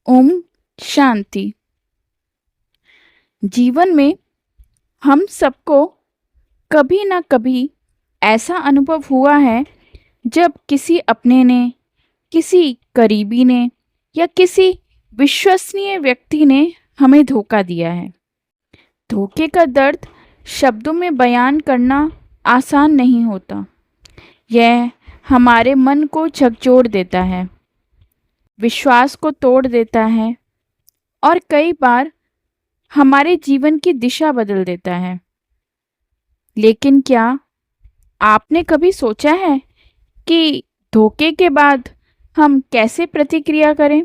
ओम शांति। जीवन में हम सबको कभी ना कभी ऐसा अनुभव हुआ है जब किसी अपने ने, किसी करीबी ने या किसी विश्वसनीय व्यक्ति ने हमें धोखा दिया है। धोखे का दर्द शब्दों में बयान करना आसान नहीं होता। यह हमारे मन को झकझोर देता है, विश्वास को तोड़ देता है और कई बार हमारे जीवन की दिशा बदल देता है। लेकिन क्या आपने कभी सोचा है कि धोखे के बाद हम कैसे प्रतिक्रिया करें?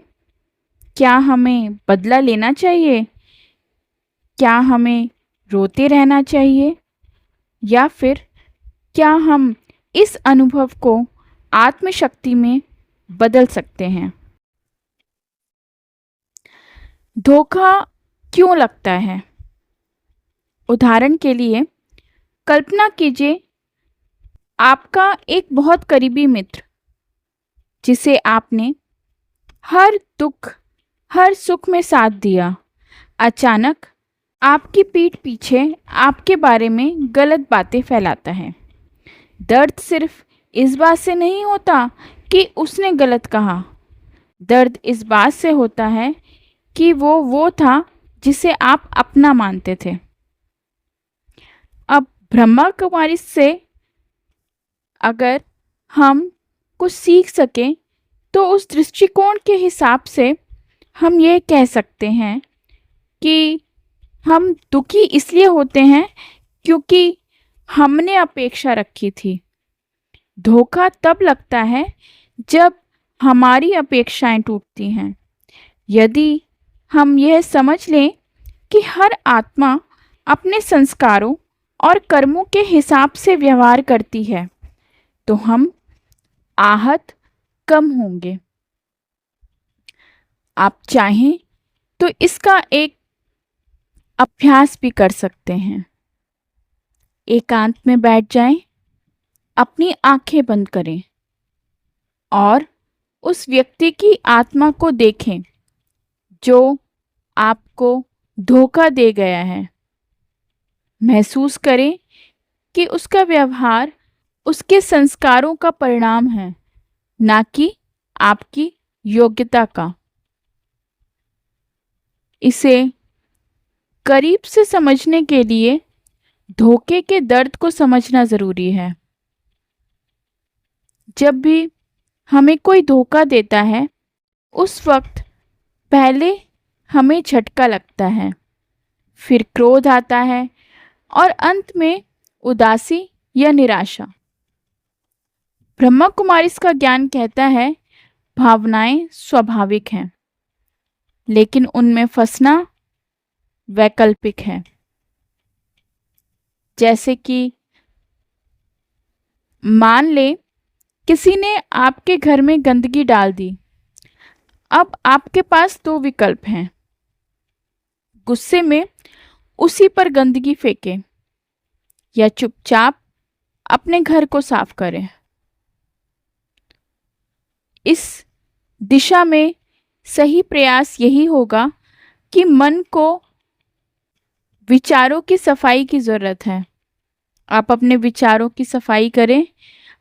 क्या हमें बदला लेना चाहिए? क्या हमें रोते रहना चाहिए? या फिर क्या हम इस अनुभव को आत्मशक्ति में बदल सकते हैं? धोखा क्यों लगता है? उदाहरण के लिए कल्पना कीजिए, आपका एक बहुत करीबी मित्र जिसे आपने हर दुख हर सुख में साथ दिया, अचानक आपकी पीठ पीछे आपके बारे में गलत बातें फैलाता है। दर्द सिर्फ इस बात से नहीं होता कि उसने गलत कहा, दर्द इस बात से होता है कि वो था जिसे आप अपना मानते थे। अब ब्रह्मा कुमारी से अगर हम कुछ सीख सकें तो उस दृष्टिकोण के हिसाब से हम ये कह सकते हैं कि हम दुखी इसलिए होते हैं क्योंकि हमने अपेक्षा रखी थी। धोखा तब लगता है जब हमारी अपेक्षाएं टूटती हैं। यदि हम यह समझ लें कि हर आत्मा अपने संस्कारों और कर्मों के हिसाब से व्यवहार करती है, तो हम आहत कम होंगे। आप चाहें तो इसका एक अभ्यास भी कर सकते हैं। एकांत में बैठ जाएं, अपनी आंखें बंद करें और उस व्यक्ति की आत्मा को देखें जो आपको धोखा दे गया है। महसूस करें कि उसका व्यवहार उसके संस्कारों का परिणाम है, ना कि आपकी योग्यता का। इसे करीब से समझने के लिए धोखे के दर्द को समझना ज़रूरी है। जब भी हमें कोई धोखा देता है, उस वक्त पहले हमें झटका लगता है, फिर क्रोध आता है और अंत में उदासी या निराशा। ब्रह्मा कुमारीज का ज्ञान कहता है, भावनाएं स्वाभाविक हैं, लेकिन उनमें फंसना वैकल्पिक है। जैसे कि मान ले किसी ने आपके घर में गंदगी डाल दी। अब आपके पास दो विकल्प हैं, गुस्से में उसी पर गंदगी फेंकें या चुपचाप अपने घर को साफ करें। इस दिशा में सही प्रयास यही होगा कि मन को विचारों की सफाई की ज़रूरत है। आप अपने विचारों की सफाई करें।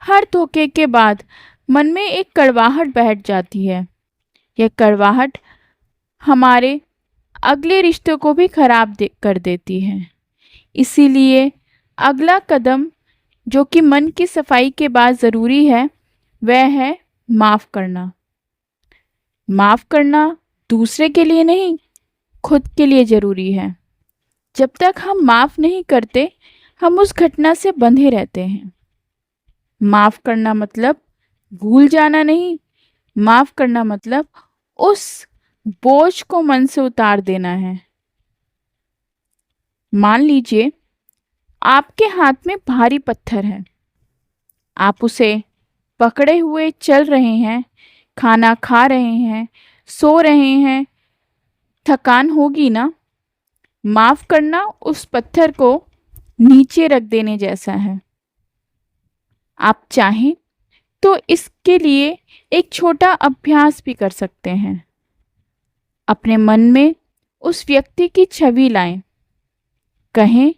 हर धोखे के बाद मन में एक कड़वाहट बैठ जाती है। यह कड़वाहट हमारे अगले रिश्तों को भी खराब कर देती है। इसीलिए अगला कदम जो कि मन की सफाई के बाद ज़रूरी है, वह है माफ़ करना। माफ़ करना दूसरे के लिए नहीं, खुद के लिए ज़रूरी है। जब तक हम माफ़ नहीं करते, हम उस घटना से बंधे रहते हैं। माफ़ करना मतलब भूल जाना नहीं, माफ़ करना मतलब उस बोझ को मन से उतार देना है। मान लीजिए आपके हाथ में भारी पत्थर है, आप उसे पकड़े हुए चल रहे हैं, खाना खा रहे हैं, सो रहे हैं, थकान होगी ना। माफ़ करना उस पत्थर को नीचे रख देने जैसा है। आप चाहें तो इसके लिए एक छोटा अभ्यास भी कर सकते हैं। अपने मन में उस व्यक्ति की छवि लाएं। कहें,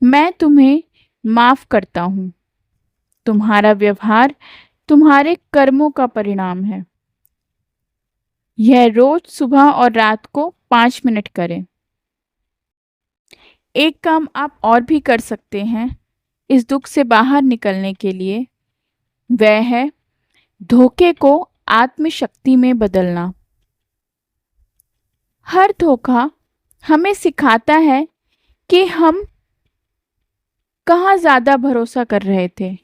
मैं तुम्हें माफ करता हूँ। तुम्हारा व्यवहार तुम्हारे कर्मों का परिणाम है। यह रोज सुबह और रात को 5 मिनट करें। एक काम आप और भी कर सकते हैं इस दुख से बाहर निकलने के लिए, वह है धोखे को आत्मशक्ति में बदलना। हर धोखा हमें सिखाता है कि हम कहाँ ज़्यादा भरोसा कर रहे थे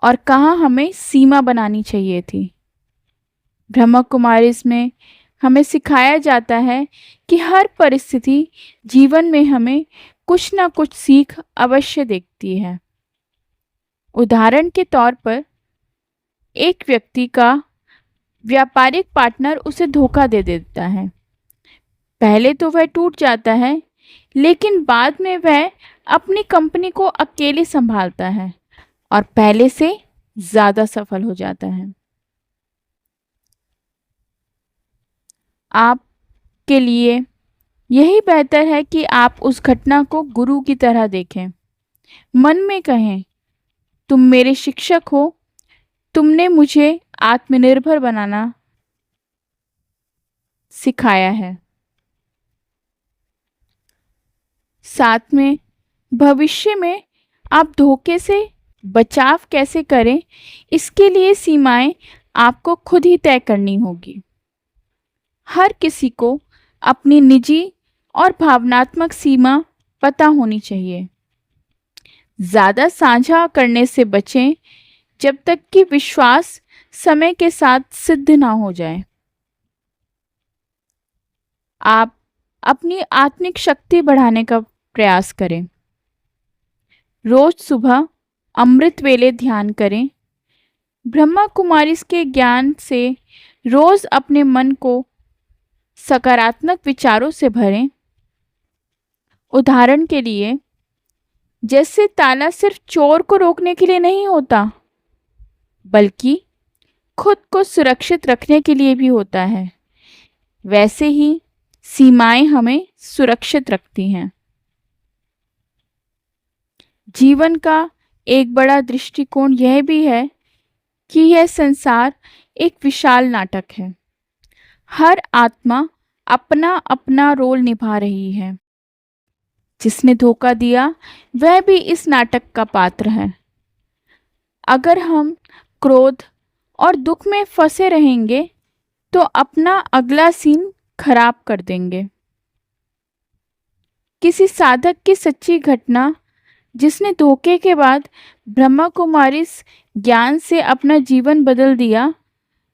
और कहाँ हमें सीमा बनानी चाहिए थी। ब्रह्मा कुमारीज में हमें सिखाया जाता है कि हर परिस्थिति जीवन में हमें कुछ ना कुछ सीख अवश्य देती है। उदाहरण के तौर पर एक व्यक्ति का व्यापारिक पार्टनर उसे धोखा दे देता है। पहले तो वह टूट जाता है, लेकिन बाद में वह अपनी कंपनी को अकेले संभालता है और पहले से ज़्यादा सफल हो जाता है। आपके लिए यही बेहतर है कि आप उस घटना को गुरु की तरह देखें। मन में कहें, तुम मेरे शिक्षक हो, तुमने मुझे आत्मनिर्भर बनाना सिखाया है। साथ में भविष्य में आप धोखे से बचाव कैसे करें, इसके लिए सीमाएं आपको खुद ही तय करनी होगी। हर किसी को अपनी निजी और भावनात्मक सीमा पता होनी चाहिए। ज़्यादा साझा करने से बचें जब तक कि विश्वास समय के साथ सिद्ध ना हो जाए। आप अपनी आत्मिक शक्ति बढ़ाने का प्रयास करें। रोज सुबह अमृत वेले ध्यान करें। ब्रह्मा कुमारी के ज्ञान से रोज अपने मन को सकारात्मक विचारों से भरें। उदाहरण के लिए, जैसे ताला सिर्फ चोर को रोकने के लिए नहीं होता, बल्कि खुद को सुरक्षित रखने के लिए भी होता है, वैसे ही सीमाएं हमें सुरक्षित रखती हैं। जीवन का एक बड़ा दृष्टिकोण यह भी है कि यह संसार एक विशाल नाटक है। हर आत्मा अपना अपना रोल निभा रही है। जिसने धोखा दिया वह भी इस नाटक का पात्र है। अगर हम क्रोध और दुख में फंसे रहेंगे तो अपना अगला सीन खराब कर देंगे। किसी साधक की सच्ची घटना जिसने धोखे के बाद ब्रह्मा कुमारी ज्ञान से अपना जीवन बदल दिया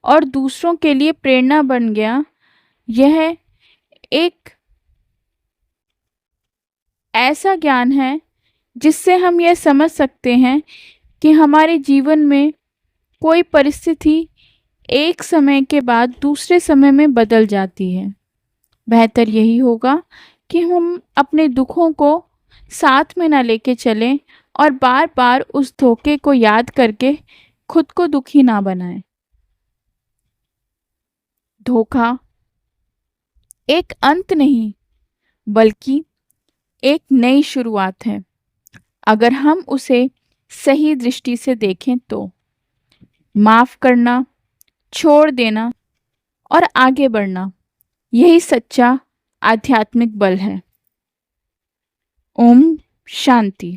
और दूसरों के लिए प्रेरणा बन गया, यह एक ऐसा ज्ञान है जिससे हम यह समझ सकते हैं कि हमारे जीवन में कोई परिस्थिति एक समय के बाद दूसरे समय में बदल जाती है। बेहतर यही होगा कि हम अपने दुखों को साथ में ना लेके चलें और बार बार उस धोखे को याद करके खुद को दुखी ना बनाएं। धोखा एक अंत नहीं, बल्कि एक नई शुरुआत है, अगर हम उसे सही दृष्टि से देखें तो। माफ करना, छोड़ देना और आगे बढ़ना, यही सच्चा आध्यात्मिक बल है। ओम शांति।